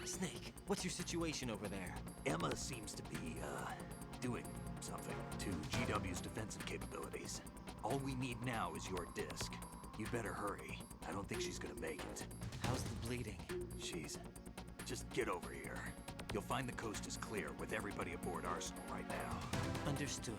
Snake, what's your situation over there? Emma seems to be, doing something to GW's defensive capabilities. All we need now is your disc. You'd better hurry. I don't think she's gonna make it. How's the bleeding? Just get over here. You'll find the coast is clear with everybody aboard Arsenal right now. Understood.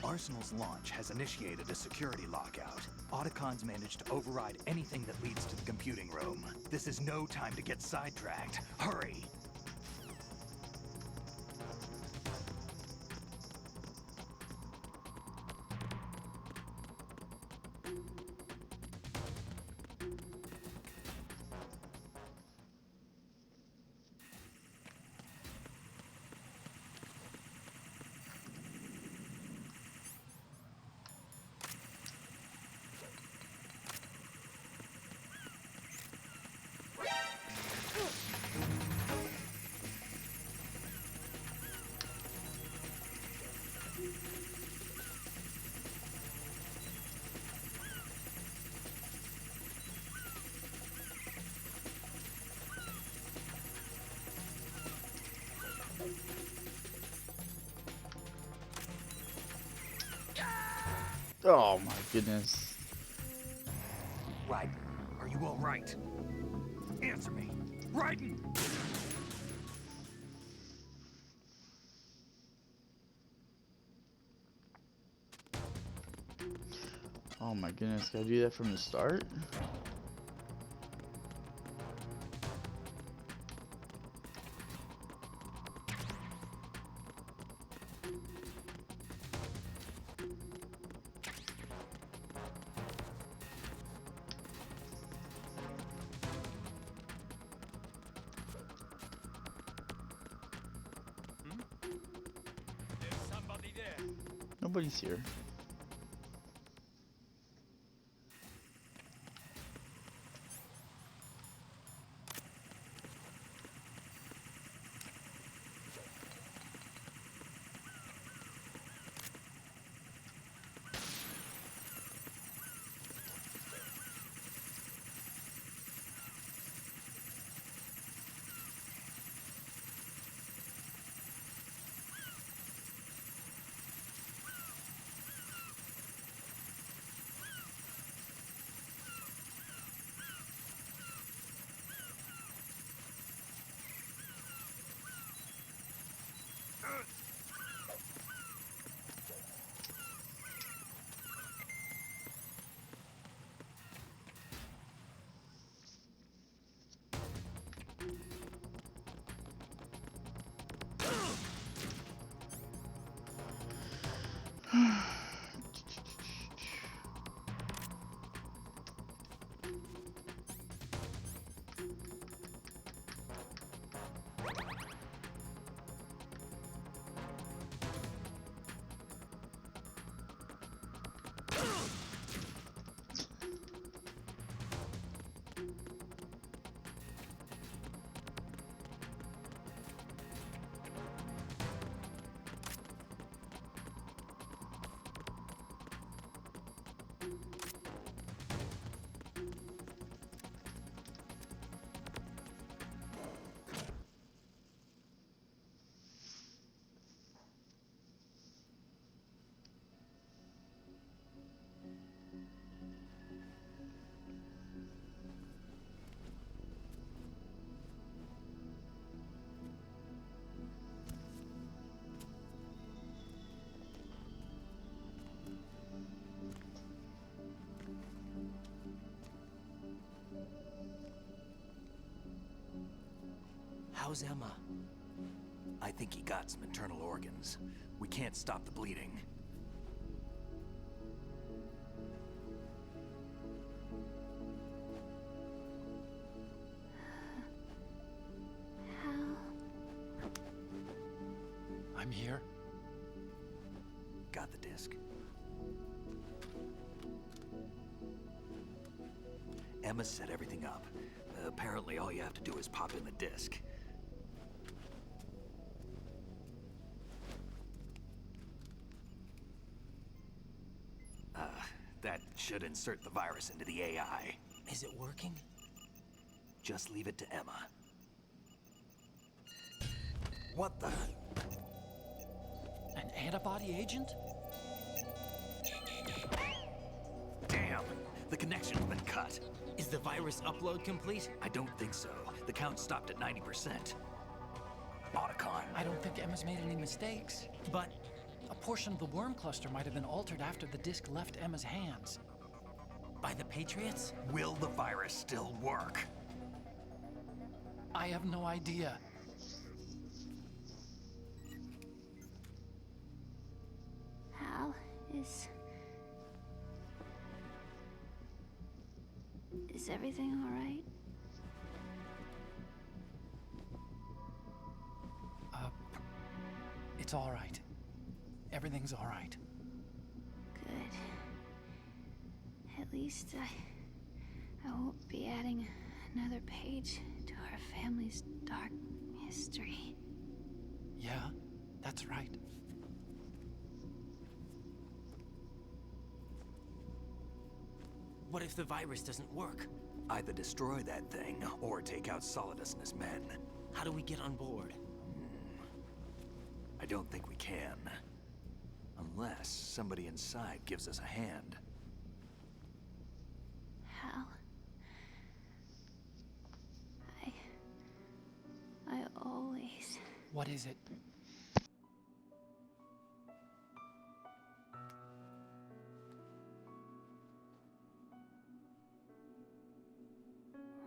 Arsenal's launch has initiated a security lockout. Autocon's managed to override anything that leads to the computing room. This is no time to get sidetracked. Hurry! Oh my goodness. Right. Are you all right? Answer me. Raiden! Oh my goodness, gotta do that from the start? Nobody's here. How's Emma? I think he got some internal organs. We can't stop the bleeding. I'm here. Got the disc. Emma set everything up. Apparently all you have to do is pop in the disc. That should insert the virus into the AI. Is it working? Just leave it to Emma. What the? An antibody agent? Damn! The connection's been cut. Is the virus upload complete? I don't think so. The count stopped at 90%. Otacon. I don't think Emma's made any mistakes. But A portion of the worm cluster might have been altered after the disc left Emma's hands. by the Patriots? Will the virus still work? I have no idea. Hal, is everything all right? It's all right. Everything's all right. Good. At least I won't be adding another page to our family's dark history. Yeah, that's right. What if the virus doesn't work? Either destroy that thing, or take out Solidus and his men. How do we get on board? I don't think we can. Unless somebody inside gives us a hand. Hal, I always... What is it?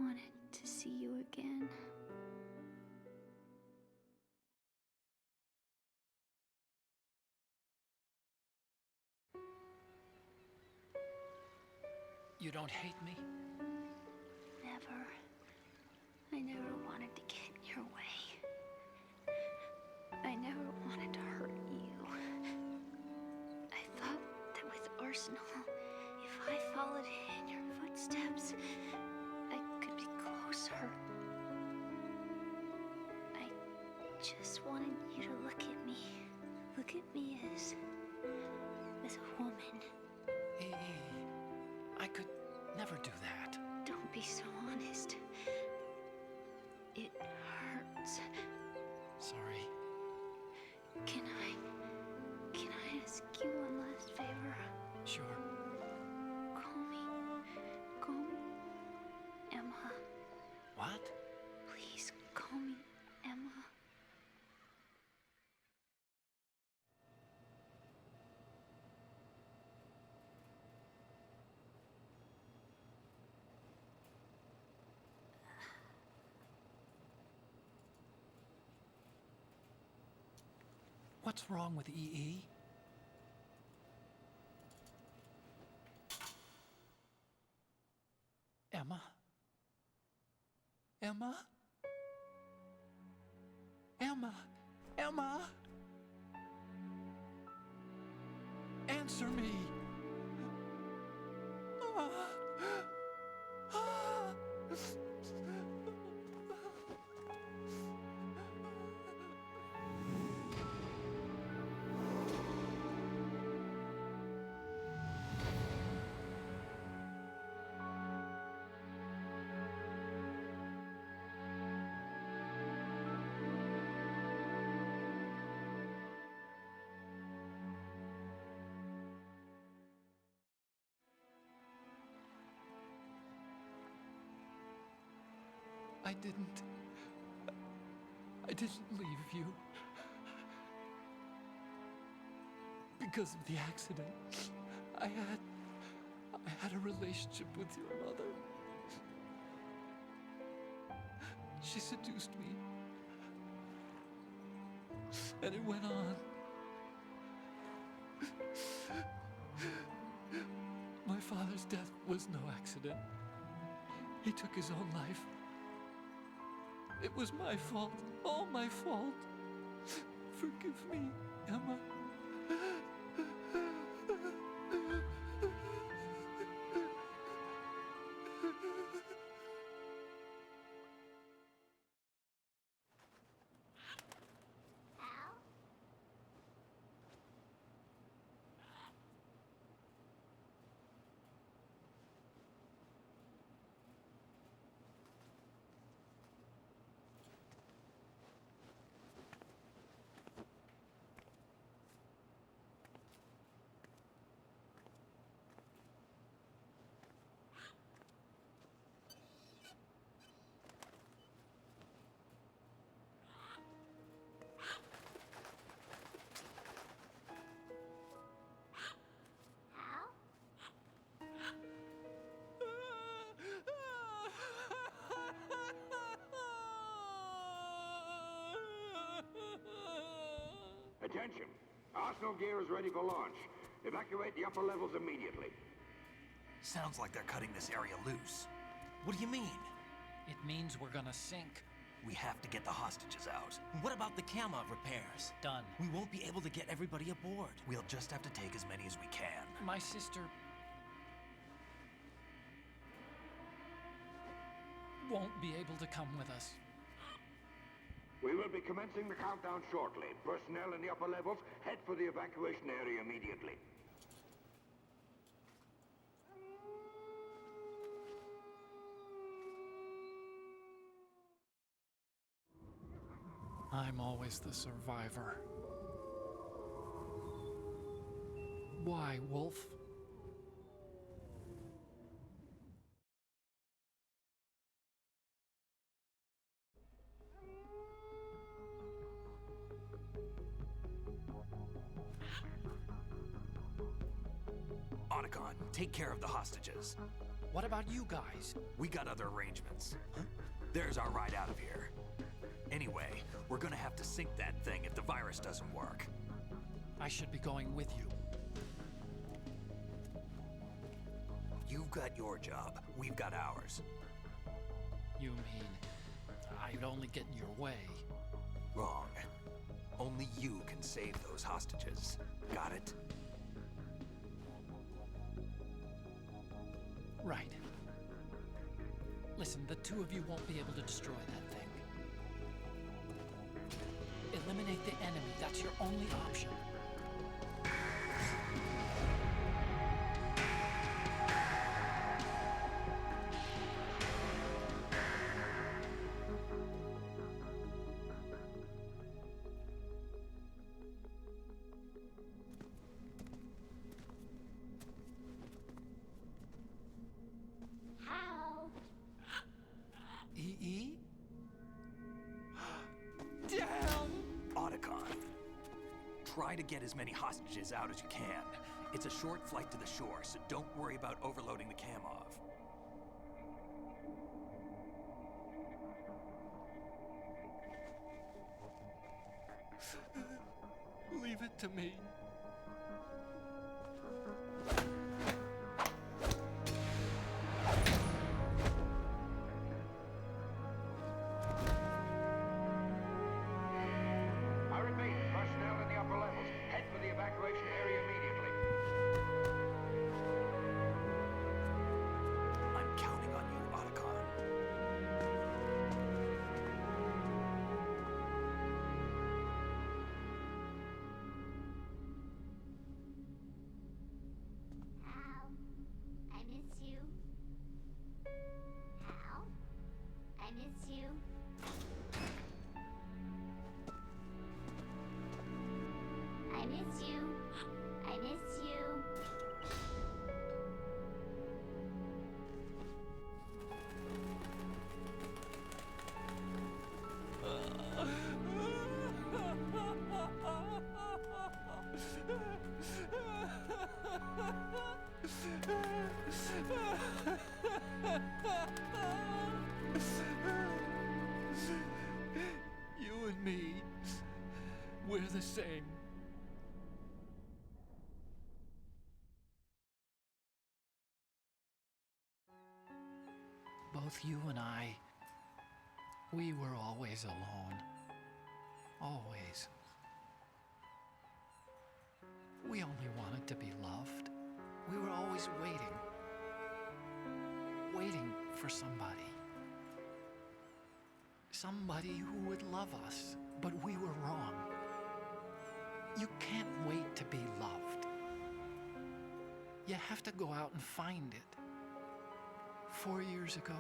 wanted to see you again. You don't hate me? Never. I never wanted to get in your way. I never wanted to hurt you. I thought that with Arsenal, if I followed in your footsteps, I could be closer. I just wanted you to look at me. Look at me as a woman. I could never do that. Don't be so honest. It hurts. Sorry. Can I ask you one last favor? Sure. Call me Emma. What? Please call me Emma. What's wrong with EE? Emma? Emma? Emma? Emma? Answer me! Ah. Ah. I didn't leave you. Because of the accident, I had a relationship with your mother. She seduced me, And it went on. My father's death was no accident. He took his own life. It was my fault, all my fault. Forgive me, Emma. Attention! Arsenal gear is ready for launch. Evacuate the upper levels immediately. Sounds like they're cutting this area loose. What do you mean? It means we're gonna sink. We have to get the hostages out. What about the camo repairs? Done. We won't be able to get everybody aboard. We'll just have to take as many as we can. My sister won't be able to come with us. We will be commencing the countdown shortly. Personnel in the upper levels, head for the evacuation area immediately. I'm always the survivor. Why, Wolf? Otacon, take care of the hostages. What about you guys? We got other arrangements. There's our ride out of here. Anyway, we're gonna have to sink that thing if the virus doesn't work. I should be going with you. You've got your job, we've got ours. You mean I'd only get in your way? Wrong. Only you can save those hostages. Got it? Right. Listen, the two of you won't be able to destroy that thing. Eliminate the enemy. That's your only option. E? Damn! Otacon, try to get as many hostages out as you can. It's a short flight to the shore, so don't worry about overloading the Kamov. Leave it to me. I repeat, personnel in the upper levels, head for the evacuation area immediately. I'm counting on you, Otacon. Hal, I miss you. Hal, I miss you. I miss you. I miss you. You and me, the same. Both you and I, we were always alone. Always. We only wanted to be loved. We were always waiting. Waiting for somebody. Somebody who would love us, but we were wrong. You can't wait to be loved. You have to go out and find it. 4 years ago,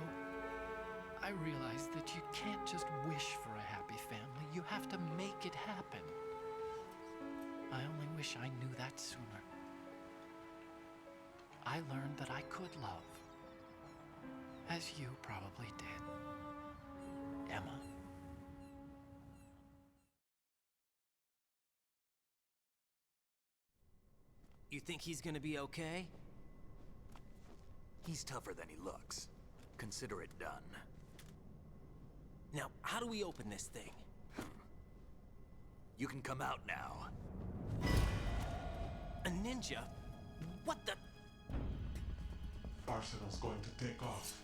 I realized that you can't just wish for a happy family. You have to make it happen. I only wish I knew that sooner. I learned that I could love, as you probably did, Emma. You think he's gonna be okay? He's tougher than he looks. Consider it done. Now, how do we open this thing? You can come out now. A ninja? What the? Arsenal's going to take off.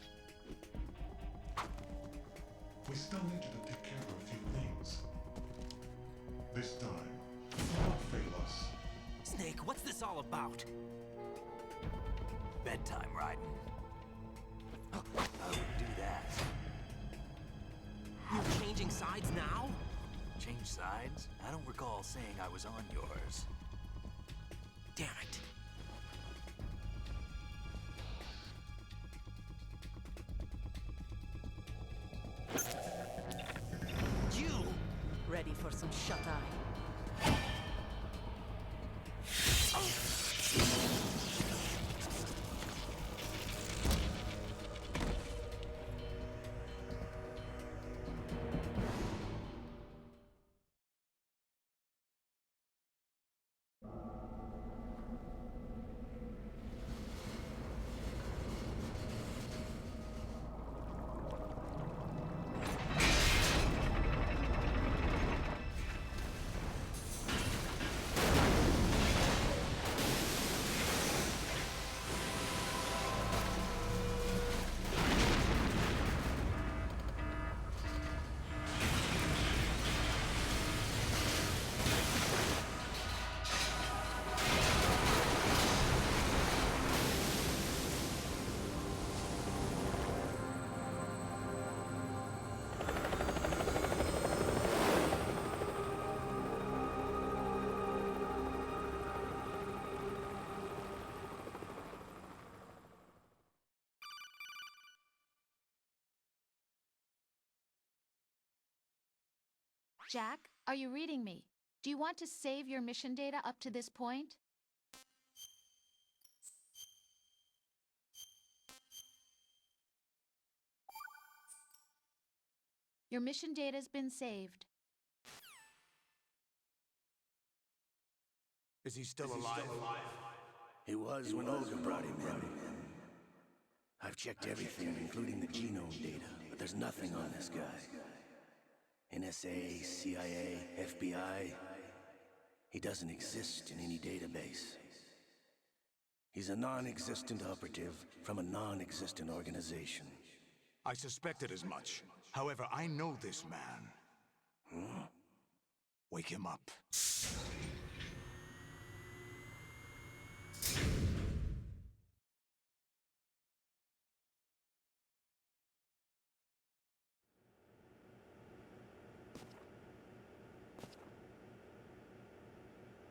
We still need you to take care of a few things. This time, do not fail us. Snake, what's this all about? Bedtime, Raiden. I would do that. You're changing sides now? Change sides? I don't recall saying I was on yours. Damn it. You! Ready for some shut-eye? Jack, are you reading me? Do you want to save your mission data up to this point? Your mission data's been saved. Is he still alive? He was when Olga brought him in. I've checked everything, including the genome data, but there's nothing on this guy. NSA, CIA, FBI. He doesn't exist in any database. He's a non-existent operative from a non-existent organization. I suspected as much. However, I know this man. Huh? Wake him up.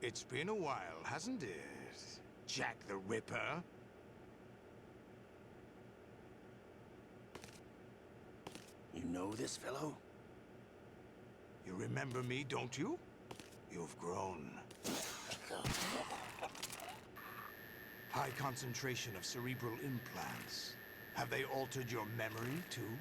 It's been a while, hasn't it, Jack the Ripper? You know this fellow? You remember me, don't you? You've grown. High concentration of cerebral implants. Have they altered your memory, too?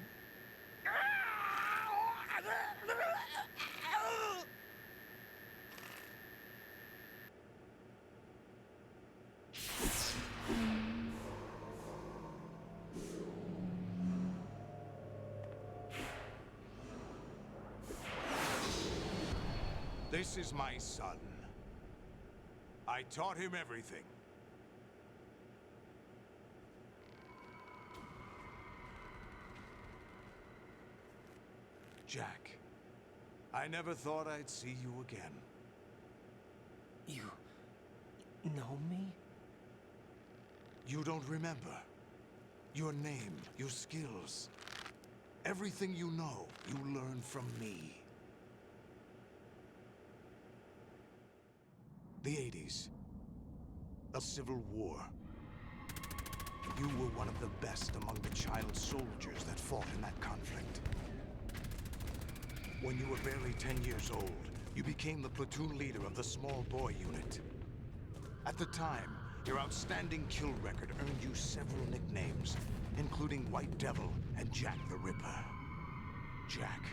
This is my son. I taught him everything. Jack, I never thought I'd see you again. You know me? You don't remember. Your name, your skills. Everything you know, you learned from me. The 80s. A civil war. You were one of the best among the child soldiers that fought in that conflict. When you were barely 10 years old, you became the platoon leader of the small boy unit. At the time, your outstanding kill record earned you several nicknames, including White Devil and Jack the Ripper. Jack,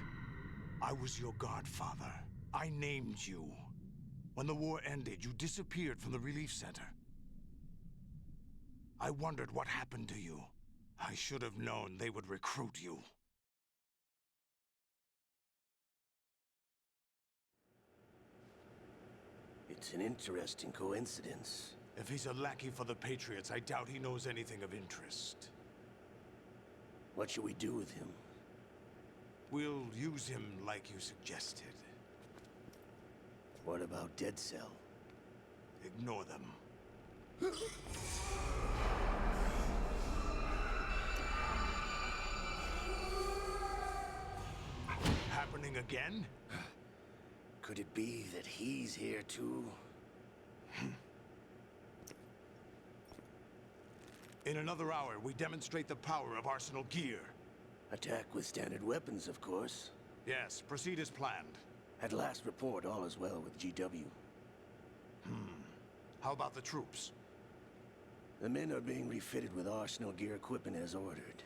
I was your godfather. I named you. When the war ended, you disappeared from the relief center. I wondered what happened to you. I should have known they would recruit you. It's an interesting coincidence. If he's a lackey for the Patriots, I doubt he knows anything of interest. What should we do with him? We'll use him like you suggested. What about Dead Cell? Ignore them. Happening again? Could it be that he's here too? In another hour, we demonstrate the power of Arsenal gear. Attack with standard weapons, of course. Yes, proceed as planned. At last report, all is well with GW. How about the troops? The men are being refitted with Arsenal gear equipment as ordered.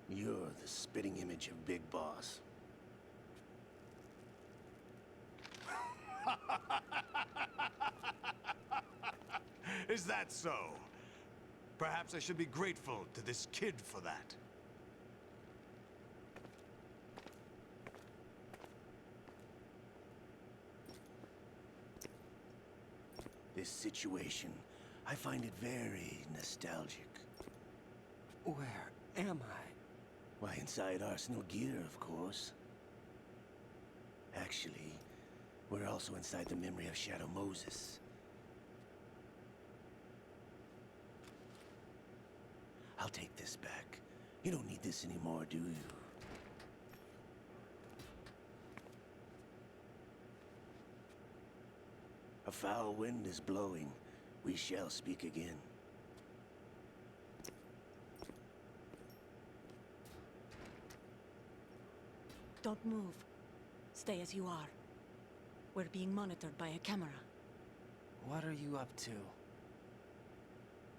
You're the spitting image of Big Boss. Is that so? Perhaps I should be grateful to this kid for that. This situation, I find it very nostalgic. Where am I? Why, inside Arsenal gear, of course. Actually, we're also inside the memory of Shadow Moses. I'll take this back. You don't need this anymore, do you? A foul wind is blowing. We shall speak again. Don't move. Stay as you are. We're being monitored by a camera. What are you up to?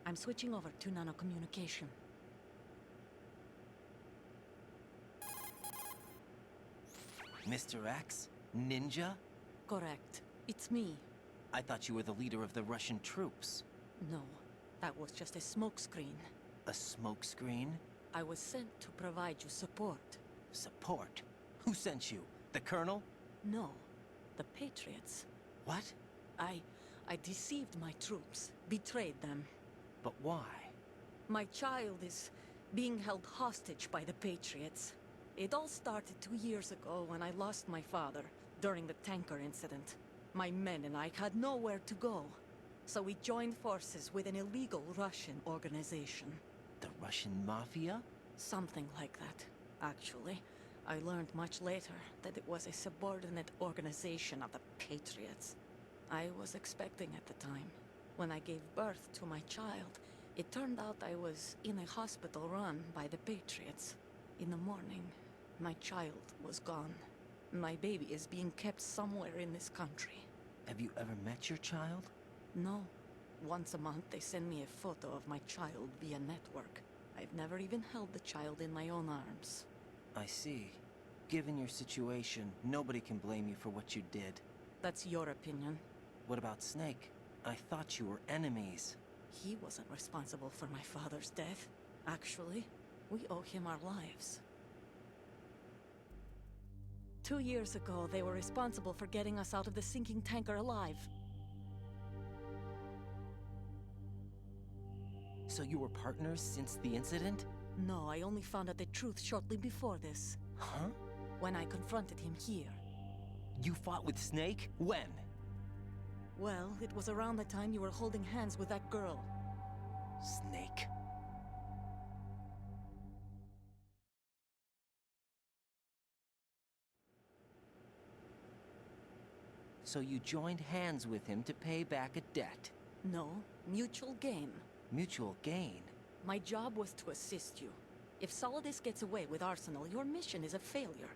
I'm switching over to nanocommunication. Mr. X? Ninja? Correct. It's me. I thought you were the leader of the Russian troops. No, that was just a smokescreen. A smokescreen? I was sent to provide you support. Support? Who sent you? The Colonel? No, the Patriots. What? I deceived my troops, betrayed them. But why? My child is being held hostage by the Patriots. It all started 2 years ago when I lost my father during the tanker incident. My men and I had nowhere to go, so we joined forces with an illegal Russian organization. The Russian Mafia? Something like that, actually. I learned much later that it was a subordinate organization of the Patriots. I was expecting at the time. When I gave birth to my child, it turned out I was in a hospital run by the Patriots. In the morning, my child was gone. My baby is being kept somewhere in this country. Have you ever met your child? No. Once a month, they send me a photo of my child via network. I've never even held the child in my own arms. I see. Given your situation, nobody can blame you for what you did. That's your opinion. What about Snake? I thought you were enemies. He wasn't responsible for my father's death. Actually, We owe him our lives. 2 years ago, they were responsible for getting us out of the sinking tanker alive. So you were partners since the incident? No, I only found out the truth shortly before this. Huh? When I confronted him here. You fought with Snake? When? Well, it was around the time you were holding hands with that girl. Snake. So you joined hands with him to pay back a debt? No, mutual gain. Mutual gain? My job was to assist you. If Solidus gets away with Arsenal, your mission is a failure.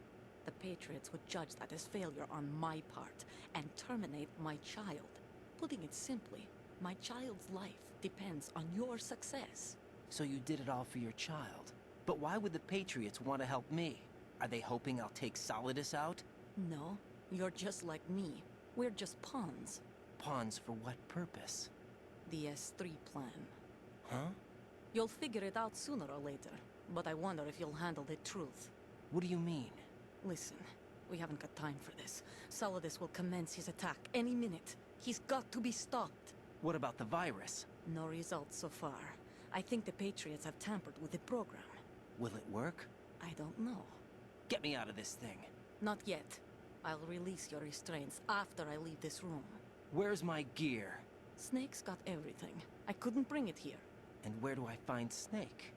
The Patriots would judge that as failure on my part, and terminate my child. Putting it simply, my child's life depends on your success. So you did it all for your child. But why would the Patriots want to help me? Are they hoping I'll take Solidus out? No, you're just like me. We're just pawns. Pawns for what purpose? The S3 plan. Huh? You'll figure it out sooner or later, but I wonder if you'll handle the truth. What do you mean? Listen, we haven't got time for this. Solidus will commence his attack any minute. He's got to be stopped. What about the virus? No results so far. I think the Patriots have tampered with the program. Will it work? I don't know. Get me out of this thing. Not yet. I'll release your restraints after I leave this room. Where's my gear? Snake's got everything. I couldn't bring it here. And where do I find Snake?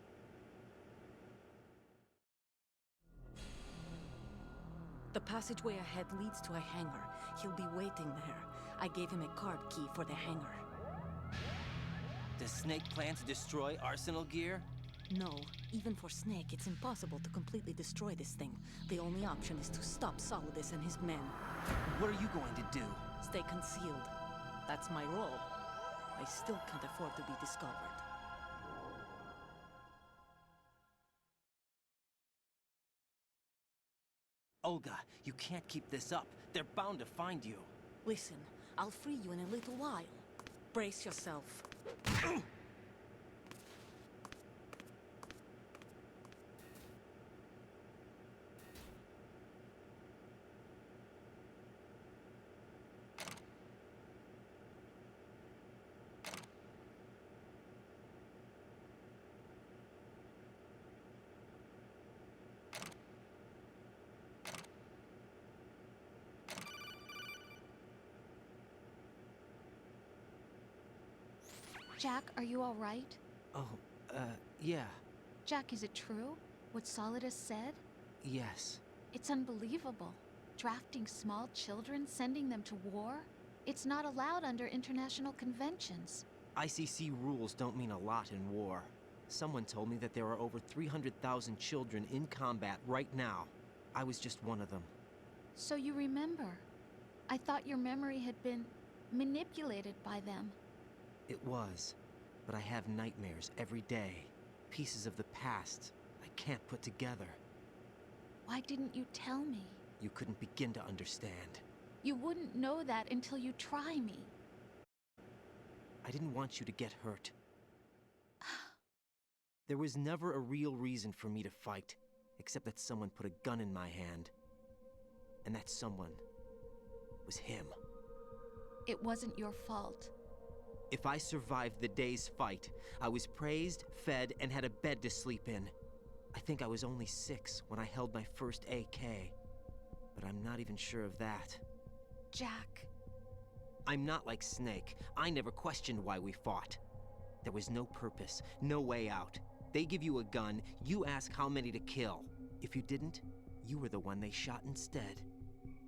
The passageway ahead leads to a hangar. He'll be waiting there. I gave him a card key for the hangar. Does Snake plan to destroy Arsenal gear? No. Even for Snake, it's impossible to completely destroy this thing. The only option is to stop Solidus and his men. What are you going to do? Stay concealed. That's my role. I still can't afford to be discovered. Olga, you can't keep this up. They're bound to find you. Listen, I'll free you in a little while. Brace yourself. Jack, are you all right? Oh, yeah. Jack, is it true? What Solidus said? Yes. It's unbelievable. Drafting small children, sending them to war? It's not allowed under international conventions. ICC rules don't mean a lot in war. Someone told me that there are over 300,000 children in combat right now. I was just one of them. So you remember? I thought your memory had been manipulated by them. It was, but I have nightmares every day. Pieces of the past I can't put together. Why didn't you tell me? You couldn't begin to understand. You wouldn't know that until you try me. I didn't want you to get hurt. There was never a real reason for me to fight, except that someone put a gun in my hand. And that someone was him. It wasn't your fault. If I survived the day's fight, I was praised, fed, and had a bed to sleep in. I think I was only 6 when I held my first AK. But I'm not even sure of that. Jack. I'm not like Snake. I never questioned why we fought. There was no purpose, no way out. They give you a gun, you ask how many to kill. If you didn't, you were the one they shot instead.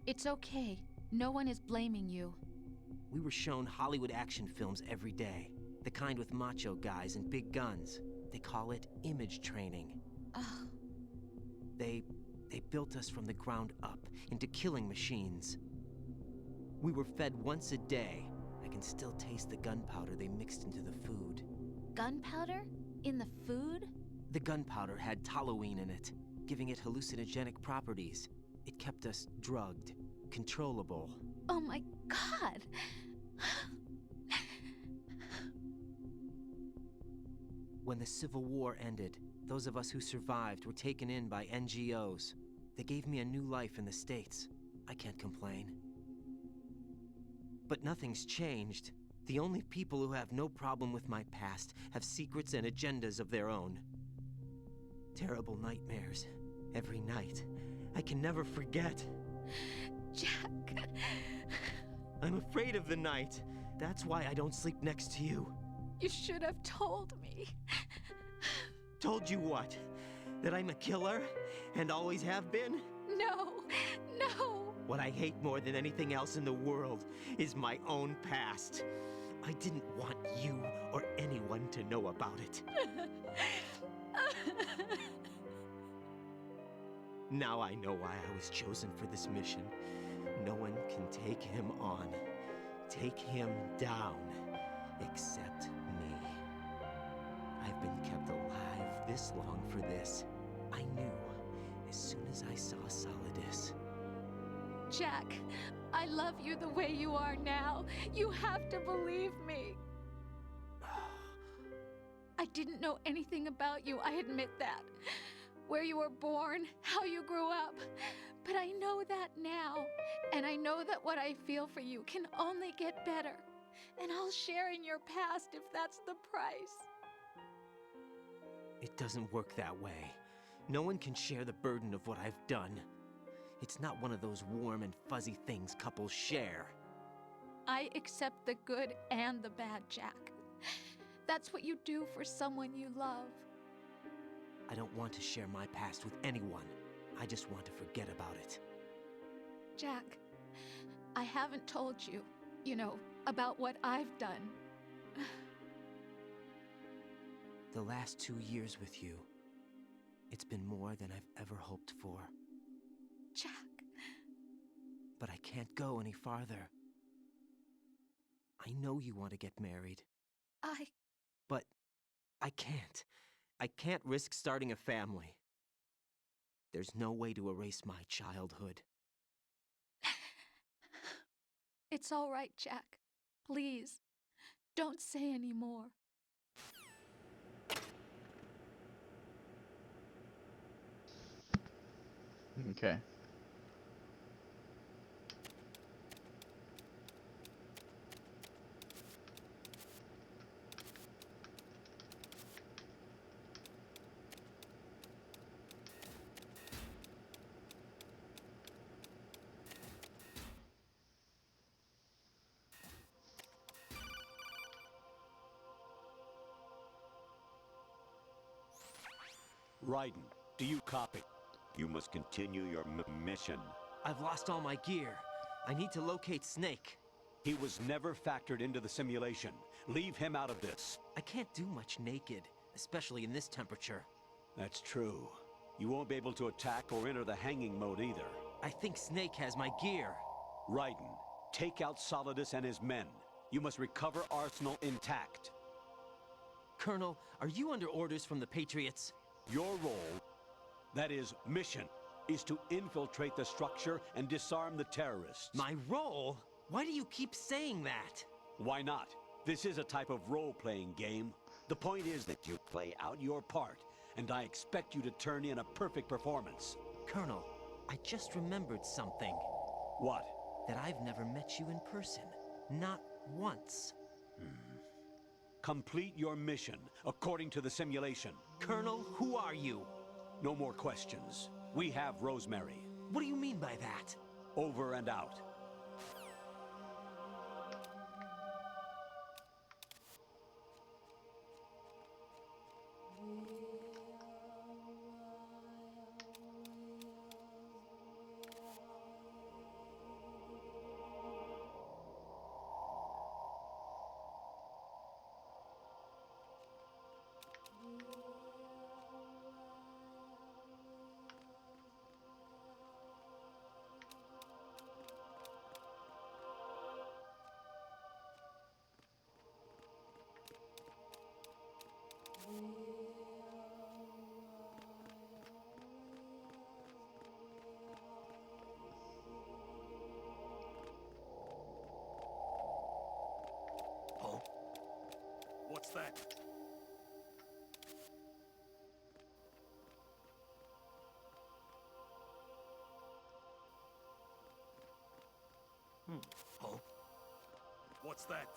It's okay. No one is blaming you. We were shown Hollywood action films every day. The kind with macho guys and big guns. They call it image training. Ugh. They built us from the ground up into killing machines. We were fed once a day. I can still taste the gunpowder they mixed into the food. Gunpowder? In the food? The gunpowder had toluene in it, giving it hallucinogenic properties. It kept us drugged, controllable. Oh my God! When the Civil War ended, Those of us who survived were taken in by NGOs. They gave me a new life in the States. I can't complain. But nothing's changed. The only people who have no problem with my past have secrets and agendas of their own. Terrible nightmares. Every night. I can never forget. Jack. I'm afraid of the night. That's why I don't sleep next to you. You should have told me. Told you what? That I'm a killer? And always have been? No, no. What I hate more than anything else in the world is my own past. I didn't want you or anyone to know about it. Now I know why I was chosen for this mission. No one can take him on, take him down, except me. I've been kept alive this long for this. I knew as soon as I saw Solidus. Jack, I love you the way you are now. You have to believe me. I didn't know anything about you, I admit that. Where you were born, how you grew up. But I know that now. And I know that what I feel for you can only get better. And I'll share in your past if that's the price. It doesn't work that way. No one can share the burden of what I've done. It's not one of those warm and fuzzy things couples share. I accept the good and the bad, Jack. That's what you do for someone you love. I don't want to share my past with anyone. I just want to forget about it. Jack, I haven't told you, about what I've done. The last 2 years with you, it's been more than I've ever hoped for. Jack. But I can't go any farther. I know you want to get married. But I can't. I can't risk starting a family. There's no way to erase my childhood. It's all right, Jack. Please, don't say any more. Okay. Raiden, do you copy? You must continue your mission. I've lost all my gear. I need to locate Snake. He was never factored into the simulation. Leave him out of this. I can't do much naked, especially in this temperature. That's true. You won't be able to attack or enter the hanging mode either. I think Snake has my gear. Raiden, take out Solidus and his men. You must recover Arsenal intact. Colonel, are you under orders from the Patriots? Your role, that is, mission, is to infiltrate the structure and disarm the terrorists. My role? Why do you keep saying that? Why not? This is a type of role-playing game. The point is that you play out your part, and I expect you to turn in a perfect performance. Colonel, I just remembered something. What? That I've never met you in person. Not once. Complete your mission, according to the simulation. Colonel, who are you? No more questions. We have Rosemary. What do you mean by that? Over and out. Oh? What's that? Oh? What's that?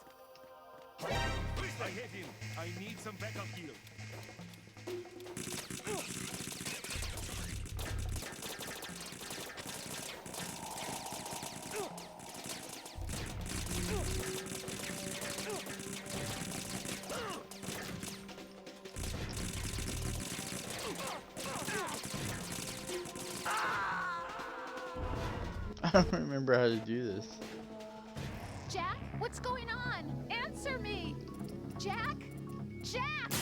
I hit him. I need some backup heal. I don't remember how to do this. Jack, what's going on? Answer me! Jack? Jack!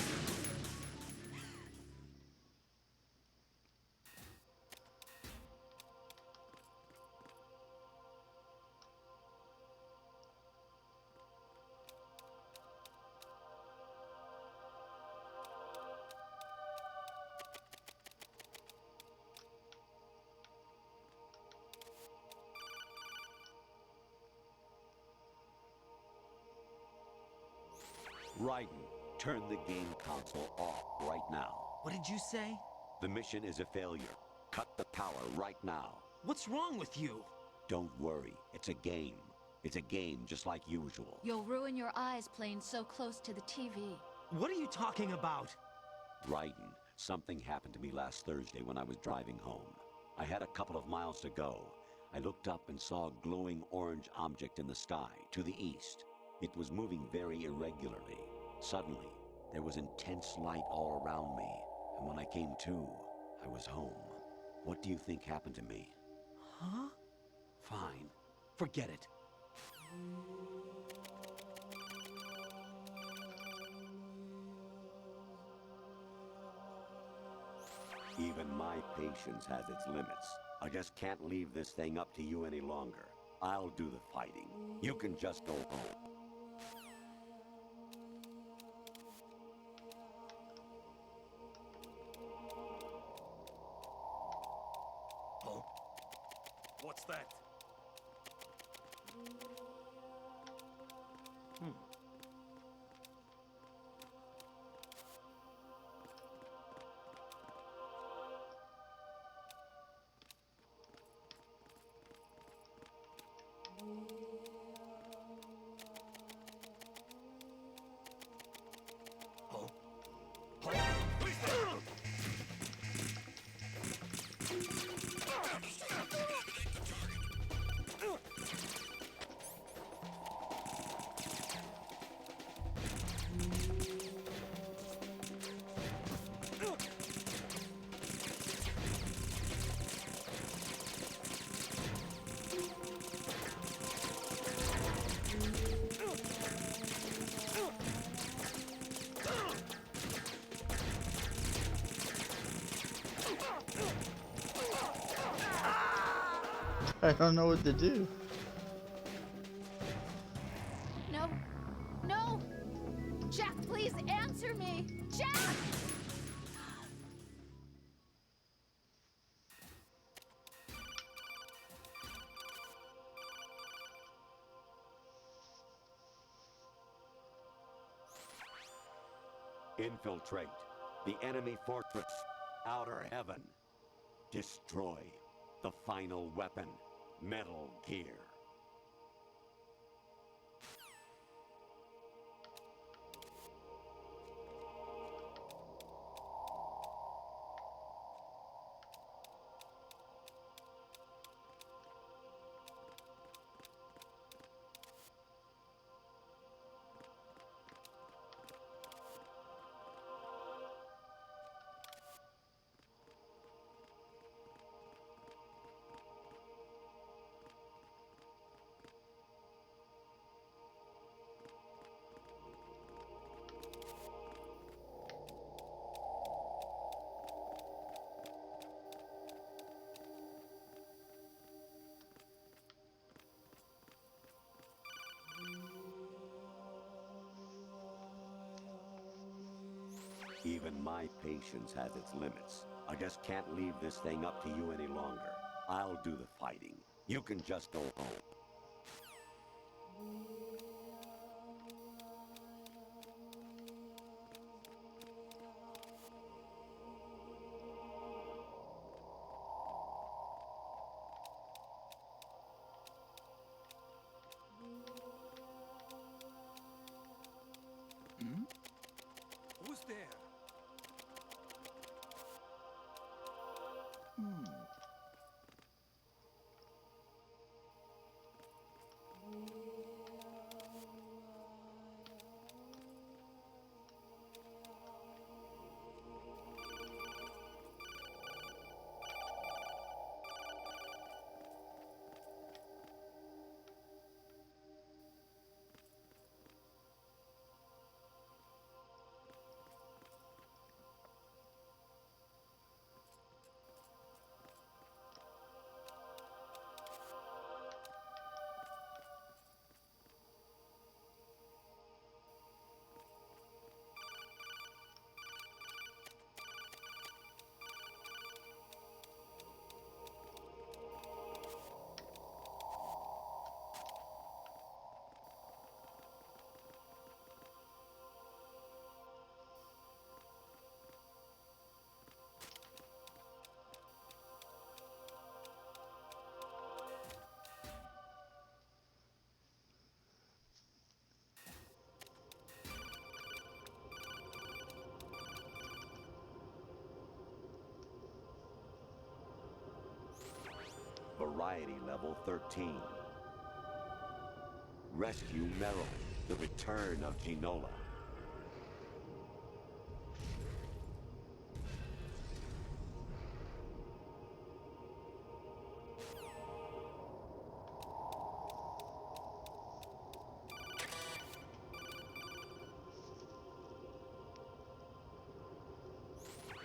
Raiden, turn the game console off right now. What did you say? The mission is a failure. Cut the power right now. What's wrong with you? Don't worry, it's a game. It's a game just like usual. You'll ruin your eyes playing so close to the TV. What are you talking about? Raiden, something happened to me last Thursday when I was driving home. I had a couple of miles to go. I looked up and saw a glowing orange object in the sky, to the east. It was moving very irregularly. Suddenly, there was intense light all around me, and when I came to, I was home. What do you think happened to me? Huh? Fine. Forget it. Even my patience has its limits. I just can't leave this thing up to you any longer. I'll do the fighting. You can just go home. Oh? What's that? Oh? I don't know what to do. No. No! Jack, please answer me! Jack! Infiltrate the enemy fortress, Outer Heaven. Destroy the final weapon, Metal Gear. Even my patience has its limits. I just can't leave this thing up to you any longer. I'll do the fighting. You can just go home. there? Variety level 13. Rescue Meryl, the return of Ginola.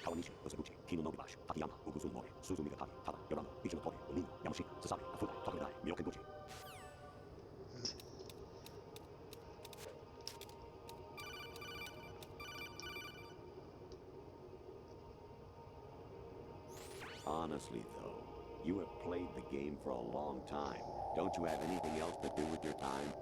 Kawanishi, Osabuchi, Kino no Bibashi, Takayama, Ugusu Mori, Suzu Migatari, Tada, Yorano, Ichino Tori, Omino, Yamashita, Sasabi, Afuda, Tokugai, Miyokenbuchi. Honestly, though, you have played the game for a long time. Don't you have anything else to do with your time?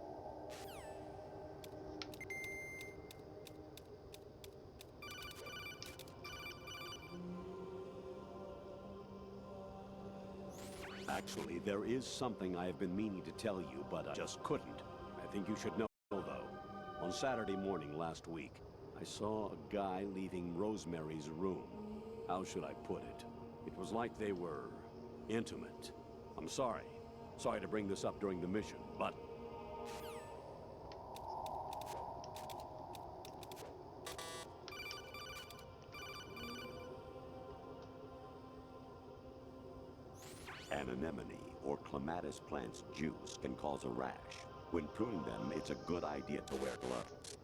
Actually, there is something I have been meaning to tell you, but I just couldn't. I think you should know, though. On Saturday morning last week, I saw a guy leaving Rosemary's room. How should I put it? It was like they were intimate. I'm sorry. Sorry to bring this up during the mission, but... An anemone or clematis plant's juice can cause a rash. When pruning them, it's a good idea to wear gloves.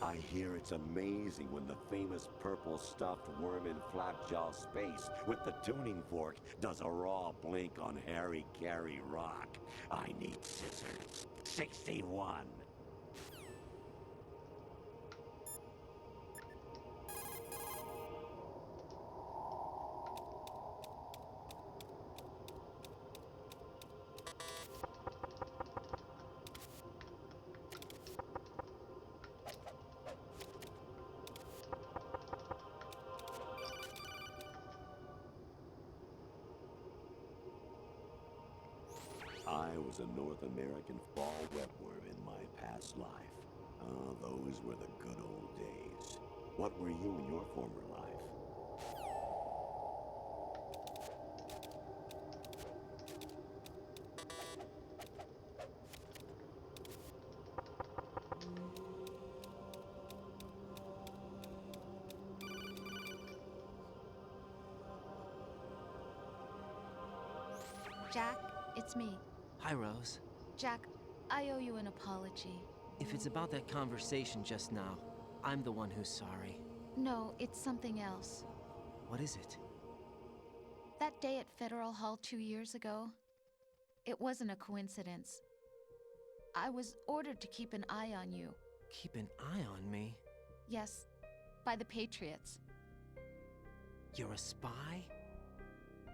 I hear it's amazing when the famous purple stuffed worm in Flapjaw Space with the tuning fork does a raw blink on Harry Carey Rock. I need scissors. 61. I was a North American fall webworm in my past life. Ah, those were the good old days. What were you in your former life? Jack, it's me. Hi, Rose. Jack, I owe you an apology. If it's about that conversation just now, I'm the one who's sorry. No, it's something else. What is it? That day at Federal Hall 2 years ago, it wasn't a coincidence. I was ordered to keep an eye on you. Keep an eye on me? Yes, by the Patriots. You're a spy?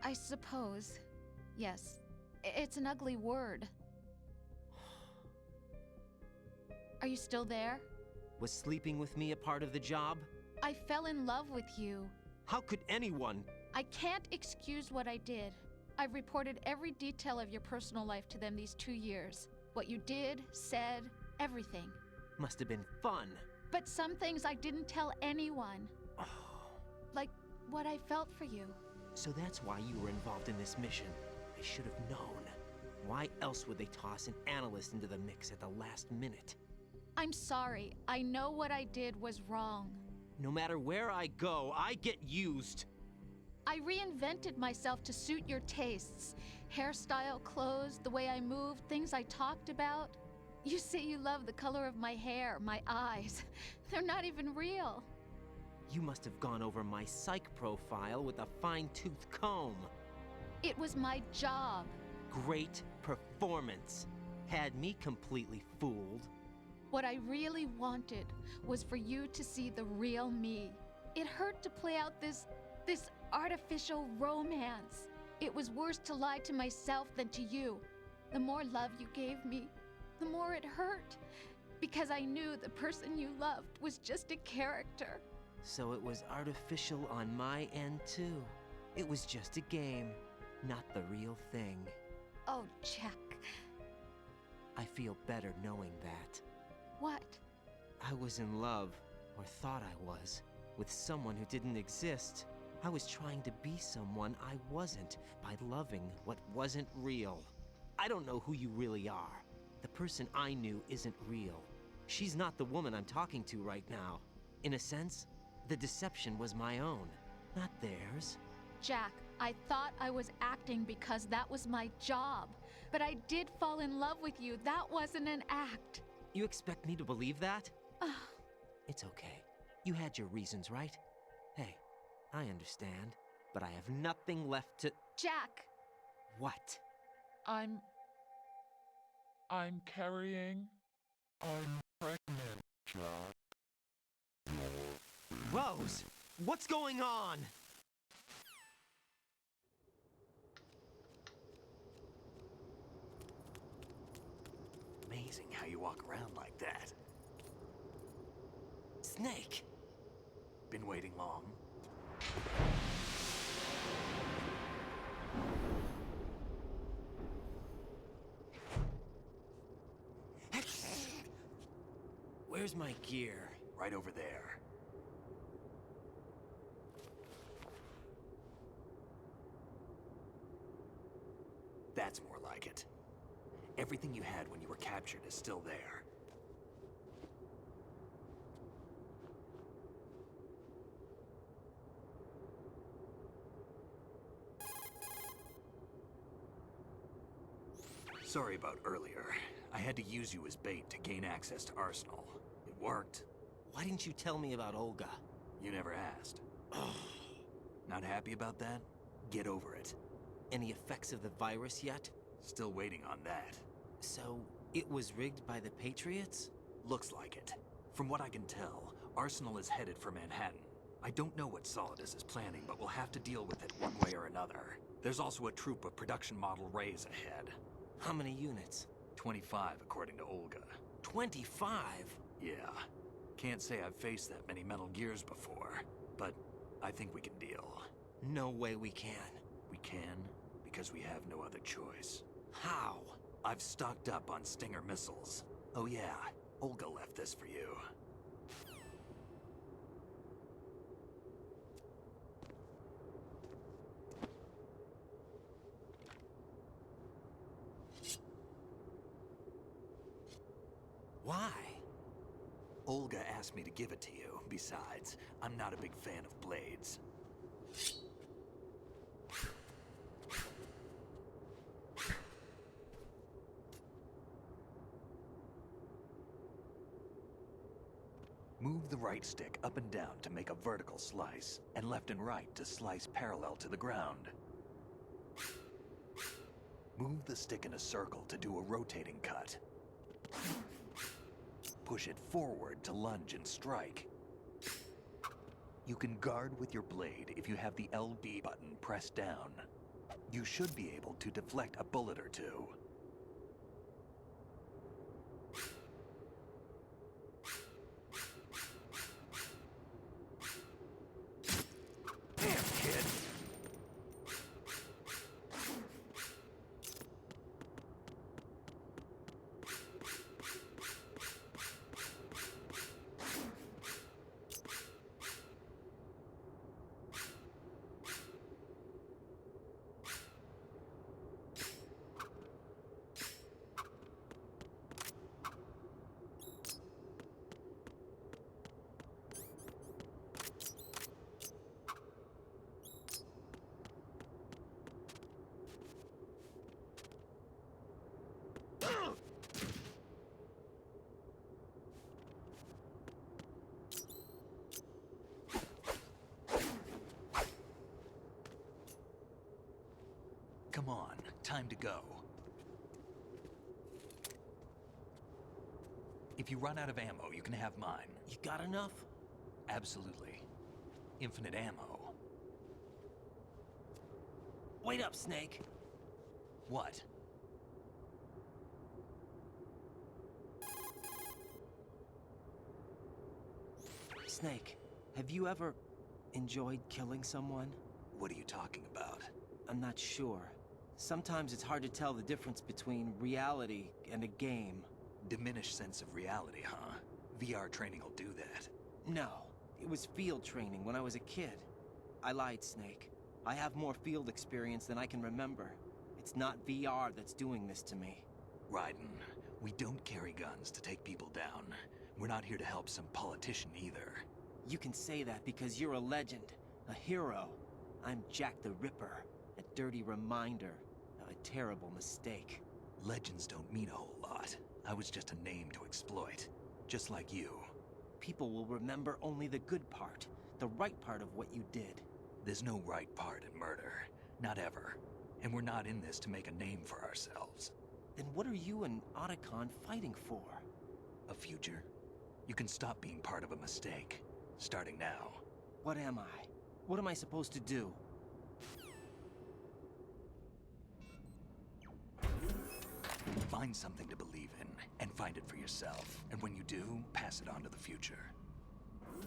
I suppose. Yes. It's an ugly word. Are you still there? Was sleeping with me a part of the job? I fell in love with you. How could anyone? I can't excuse what I did. I've reported every detail of your personal life to them these 2 years. What you did, said, everything. Must have been fun. But some things I didn't tell anyone. Like what I felt for you. So that's why you were involved in this mission. I should have known. Why else would they toss an analyst into the mix at the last minute? I'm sorry. I know what I did was wrong. No matter where I go, I get used. I reinvented myself to suit your tastes. Hairstyle, clothes, the way I moved, things I talked about. You say you love the color of my hair, my eyes. They're not even real. You must have gone over my psych profile with a fine-tooth comb. It was my job. Great performance. Had me completely fooled. What I really wanted was for you to see the real me. It hurt to play out this artificial romance. It was worse to lie to myself than to you. The more love you gave me, the more it hurt. Because I knew the person you loved was just a character. So it was artificial on my end too. It was just a game, not the real thing. Oh, Jack. I feel better knowing that. What? I was in love, or thought I was, with someone who didn't exist. I was trying to be someone I wasn't by loving what wasn't real. I don't know who you really are. The person I knew isn't real. She's not the woman I'm talking to right now. In a sense, the deception was my own, not theirs. Jack, I thought I was acting because that was my job. But I did fall in love with you. That wasn't an act. You expect me to believe that? It's okay. You had your reasons, right? Hey, I understand, but I have nothing left to— Jack! What? I'm carrying. I'm pregnant, Jack. Rose! What's going on? Amazing how you walk around like that. Snake! Been waiting long? Where's my gear? Right over there. That's more like it. Everything you had when you were captured is still there. Sorry about earlier. I had to use you as bait to gain access to Arsenal. It worked. Why didn't you tell me about Olga? You never asked. Not happy about that? Get over it. Any effects of the virus yet? Still waiting on that. So, it was rigged by the Patriots? Looks like it. From what I can tell, Arsenal is headed for Manhattan. I don't know what Solidus is planning, but we'll have to deal with it one way or another. There's also a troop of production model Rays ahead. How many units? 25, according to Olga. 25? Yeah. Can't say I've faced that many Metal Gears before, but I think we can deal. No way we can. We can, because we have no other choice. How? I've stocked up on Stinger missiles. Oh yeah, Olga left this for you. Why? Olga asked me to give it to you. Besides, I'm not a big fan of blades. Move the right stick up and down to make a vertical slice, and left and right to slice parallel to the ground. Move the stick in a circle to do a rotating cut. Push it forward to lunge and strike. You can guard with your blade if you have the LB button pressed down. You should be able to deflect a bullet or two. Damn, kid! Come on, time to go. If you run out of ammo, you can have mine. You got enough? Absolutely. Infinite ammo. Wait up, Snake. What? Snake, have you ever enjoyed killing someone? What are you talking about? I'm not sure. Sometimes it's hard to tell the difference between reality and a game. Diminished sense of reality, huh? VR training will do that. No, it was field training when I was a kid. I lied, Snake. I have more field experience than I can remember. It's not VR that's doing this to me. Raiden, we don't carry guns to take people down. We're not here to help some politician either. You can say that because you're a legend, a hero. I'm Jack the Ripper, a dirty reminder of a terrible mistake. Legends don't mean a whole lot. I was just a name to exploit, just like you. People will remember only the good part, the right part of what you did. There's no right part in murder, not ever. And we're not in this to make a name for ourselves. Then what are you and Otacon fighting for? A future? You can stop being part of a mistake, starting now. What am I? What am I supposed to do? Find something to believe in, and find it for yourself. And when you do, pass it on to the future.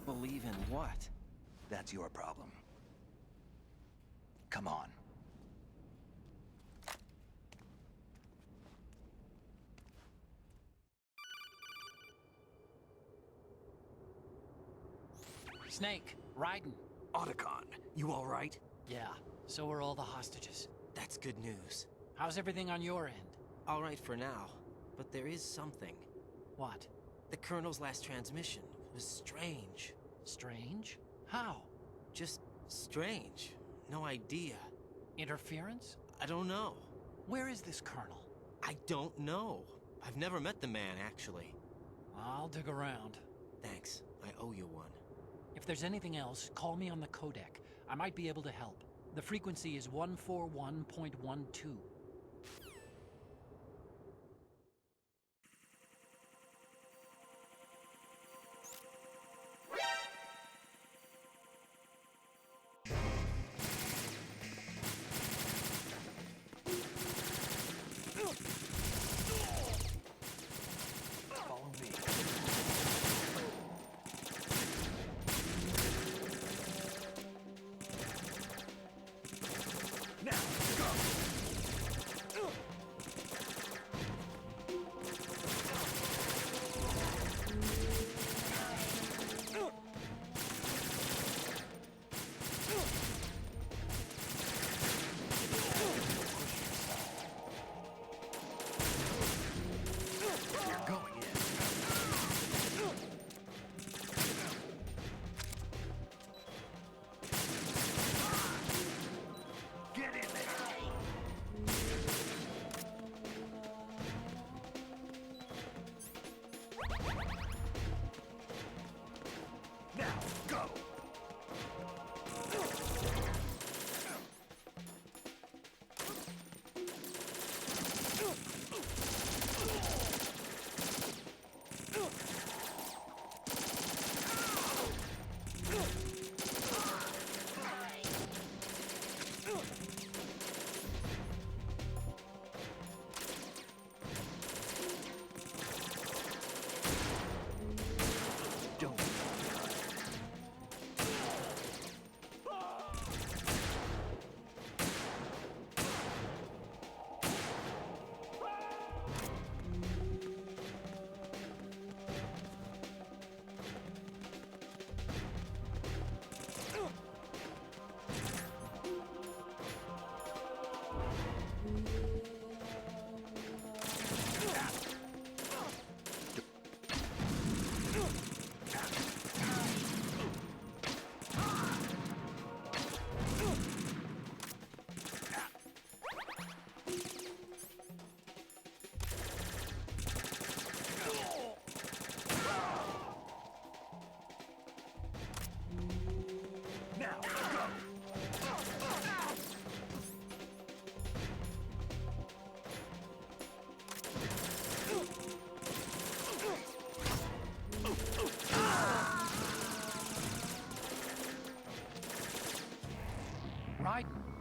Believe in what? That's your problem. Come on. Snake, Raiden. Otacon, you all right? Yeah, so are all the hostages. That's good news. How's everything on your end? All right for now, but there is something. What? The Colonel's last transmission was strange. Strange? How? Just strange. No idea. Interference? I don't know. Where is this Colonel? I don't know. I've never met the man, actually. I'll dig around. Thanks. I owe you one. If there's anything else, call me on the codec. I might be able to help. The frequency is 141.12. Follow me. Now, go!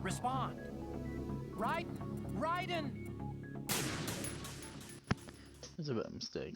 Respond. Raiden! Raiden! It's a bad mistake.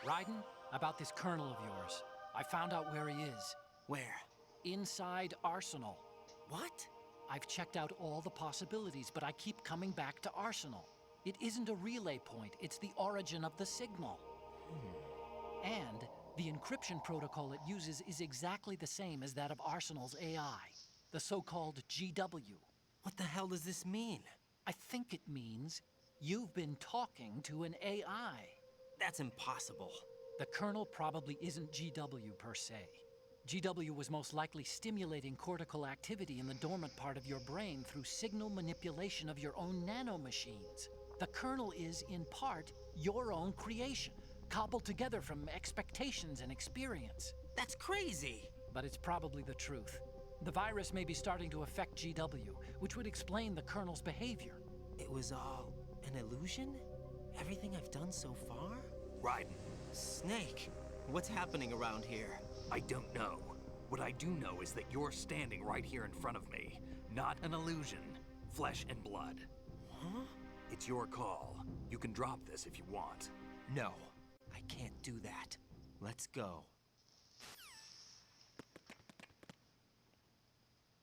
Raiden, about this colonel of yours. I found out where he is. Where? Inside Arsenal. What? I've checked out all the possibilities, but I keep coming back to Arsenal. It isn't a relay point, it's the origin of the signal. And the encryption protocol it uses is exactly the same as that of Arsenal's AI, the so-called GW. What the hell does this mean? I think it means you've been talking to an AI. That's impossible. The kernel probably isn't GW per se. GW was most likely stimulating cortical activity in the dormant part of your brain through signal manipulation of your own nanomachines. The kernel is, in part, your own creation, cobbled together from expectations and experience. That's crazy! But it's probably the truth. The virus may be starting to affect GW, which would explain the kernel's behavior. It was all an illusion? Everything I've done so far? Raiden. Snake, what's happening around here? I don't know. What I do know is that you're standing right here in front of me. Not an illusion. Flesh and blood. Huh? It's your call. You can drop this if you want. No, I can't do that. Let's go.